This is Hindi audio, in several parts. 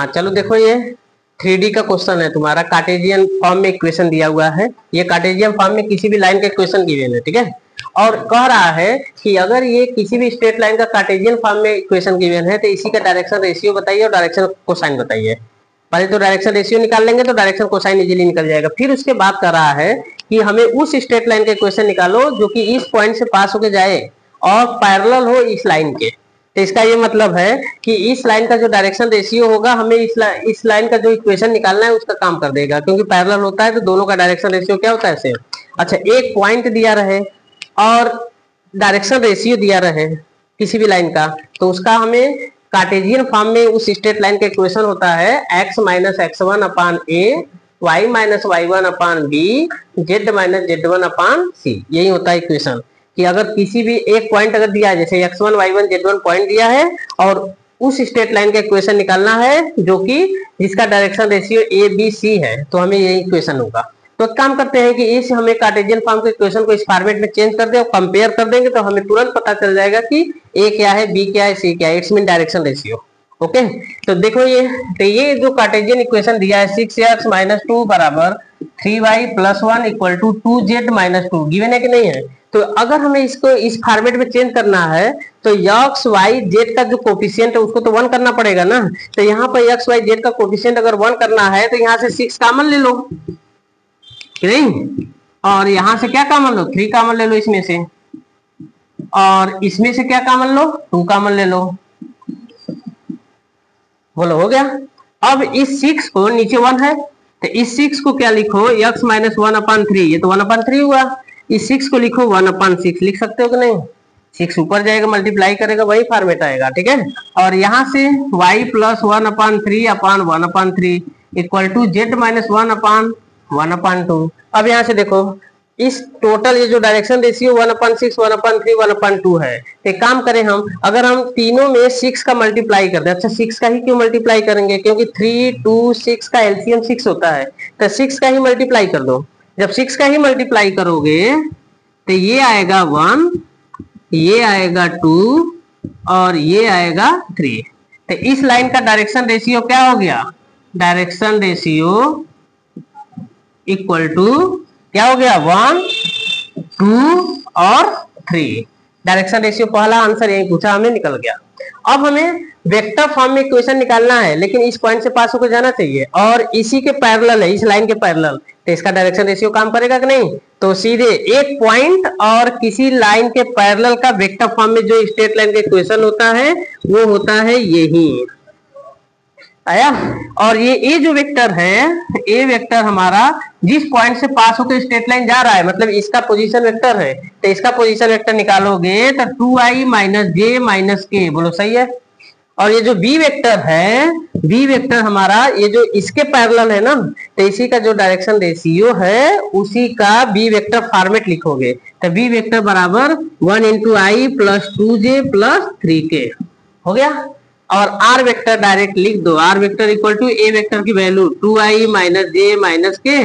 हाँ चलो देखो, ये 3D का क्वेश्चन है तुम्हारा, कार्टेशियन फॉर्म में इक्वेशन दिया हुआ है। ये कार्टेशियन फॉर्म में किसी भी लाइन का इक्वेशन गिवन है, ठीक है। और कह रहा है कि अगर ये किसी भी स्ट्रेट लाइन का कार्टेशियन फॉर्म में इक्वेशन गिवन है तो इसी का डायरेक्शन रेशियो बताइए और डायरेक्शन कोसाइन बताइए। पहले तो डायरेक्शन रेशियो निकाल लेंगे तो डायरेक्शन कोसाइन इजीली निकल जाएगा। फिर उसके बाद कर रहा है कि हमें उस स्ट्रेट लाइन का इक्वेशन निकालो जो कि इस पॉइंट से पास होके जाए और पैरेलल हो इस लाइन के। तो इसका ये मतलब है कि इस लाइन का जो डायरेक्शन रेशियो होगा हमें इस लाइन का जो इक्वेशन निकालना है उसका काम कर देगा, क्योंकि पैरेलल होता है तो दोनों का डायरेक्शन रेशियो क्या होता है, सेम। अच्छा, एक पॉइंट दिया रहे और डायरेक्शन रेशियो दिया रहे किसी भी लाइन का, तो उसका हमें कार्टेशियन फॉर्म में उस स्ट्रेट लाइन का इक्वेशन होता है x minus x1 upon a, y minus y1 upon b, z minus z1 upon c। यही होता है इक्वेशन कि अगर किसी भी एक पॉइंट अगर दिया है, जैसे x1 y1 z1 पॉइंट दिया है और उस स्ट्रेट लाइन का इक्वेशन निकालना है जो कि जिसका direction ratio a b c है, तो हमें यही इक्वेशन होगा। तो काम करते हैं कि इस हमें कार्टेशियन फॉर्म के इक्वेशन को इस फॉर्मेट में चेंज कर दे और कंपेयर कर देंगे तो हमें तुरंत पता चल जाएगा कि a क्या है, b क्या है, c क्या है। It's mean direction ratio. Okay, तो देखो ये जो कार्टेशियन इक्वेशन दिया है 6x माइनस 2 बराबर 3y plus 1 equal to 2z minus 2 given है कि नहीं है। तो अगर हमें इसको इस फॉर्मेट में चेंज करना है तो x y z का जो कोफिशिएंट है उसको तो 1 करना पड़ेगा ना। तो यहाँ पर x y z का कोफिशिएंट अगर 1 करना है तो यहाँ से 6 कॉमन ले लो, नहीं, और यहाँ से क्या कॉमन लो, 3 कॉमन ले लो इसमें से, और इसमें से क्या कॉमन लो, 2 कॉमन ले लो। बोलो हो गया। अब इस 6 को, नीचे 1 है तो इस 6 को क्या लिखो, x माइनस 1 अपान 3, ये तो 1 अपान 3 हुआ। इस 6 को लिखो 1 अपान 6, लिख सकते हो कि नहीं। 6 ऊपर जाएगा, मल्टीप्लाई करेगा, वही फॉर्मेट आएगा, ठीक है। और यहाँ से y plus 1 upon 3 upon 1 upon 3 equal to z minus 1 upon 1 upon 2। अब यहाँ से देखो इस टोटल ये जो डायरेक्शन रेशियो 1 अपान 6 1 अपान 3 1 अपान 2 है। एक काम करें हम, अगर हम तीनों में 6 का मल्टीप्लाई कर दें। अच्छा, 6 का ही क्यों मल्टीप्लाई करेंगे, क्योंकि 3 2 6 का एलसीएम 6 होता है, तो 6 का ही मल्टीप्लाई कर दो। जब 6 का ही मल्टीप्लाई करोगे तो ये आएगा 1, ये आएगा 2 और ये आएगा 3। तो इस लाइन का डायरेक्शन रेशियो क्या हो गया, डायरेक्शन रेशियो इक्वल टू क्या हो गया, 1 2 और 3। डायरेक्शन रेशियो पहला आंसर यही पूछा हमें, निकल गया। अब हमें वेक्टर फॉर्म में इक्वेशन निकालना है, लेकिन इस पॉइंट से पास होकर जाना चाहिए और इसी के पैरेलल है, इस लाइन के पैरेलल, तो इसका डायरेक्शन रेशियो काम करेगा कि नहीं। तो सीधे एक पॉइंट और किसी लाइन के पैरेलल का वेक्टर फॉर्म में जो स्ट्रेट लाइन का इक्वेशन होता है वो होता है यही आया। और ये जो वेक्टर है, ए वेक्टर हमारा जिस पॉइंट से पास होकर स्ट्रेट लाइन जा रहा है, मतलब इसका पोजीशन वेक्टर है, तो इसका पोजीशन वेक्टर निकालोगे तो 2i माइनस जे माइनस के, बोलो सही है। और ये जो बी वेक्टर है, बी वेक्टर हमारा ये जो इसके पैरेलल है ना, तो इसी का जो डायरेक्शन रेशियो है उसी का बी वेक्टर फॉर्मेट लिखोगे। तो बी वेक्टर बराबर 1 इंटू आई प्लस 2j प्लस 3k हो गया। और आर वेक्टर डायरेक्ट लिख दो, R vector equal to A vector की value 2i minus J minus K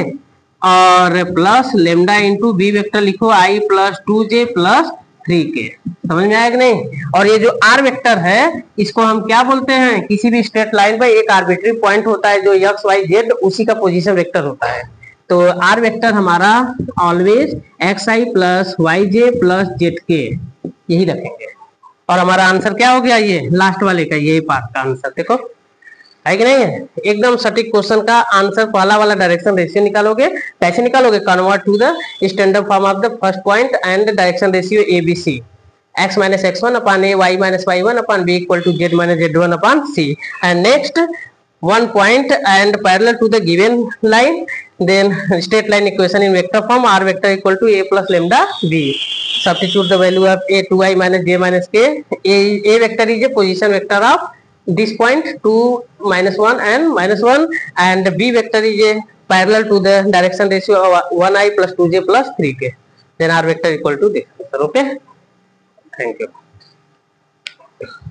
और plus lambda into B vector लिखो i plus 2j plus 3k। समझ में आया कि नहीं। और ये जो आर वेक्टर है इसको हम क्या बोलते हैं, किसी भी स्ट्रेट लाइन पर एक आर्बिट्री पॉइंट होता है जो x y z, उसी का पोजीशन वेक्टर होता है। तो आर वेक्टर हमारा always xi plus yj plus zk यही रखेंगे। और हमारा आंसर क्या हो गया, ये लास्ट वाले का, यही पार्ट का आंसर देखो है कि नहीं है। एकदम सटीक क्वेश्चन का आंसर पहला वाला डायरेक्शन रेशियो निकालोगे। कैसे निकालोगे, convert to the standard form of the first point and direction ratio ABC, x minus x1 upon a, y minus y1 upon b equal to z minus z1 upon c। And next one point and parallel to the given line, then straight line equation in vector form, r vector equal to a plus lambda b. Substitute the value of a 2i minus j minus k. A vector is a position vector of this point 2 minus 1 and minus 1, and b vector is a parallel to the direction ratio of 1i plus 2j plus 3k. Then r vector equal to this. Okay, thank you.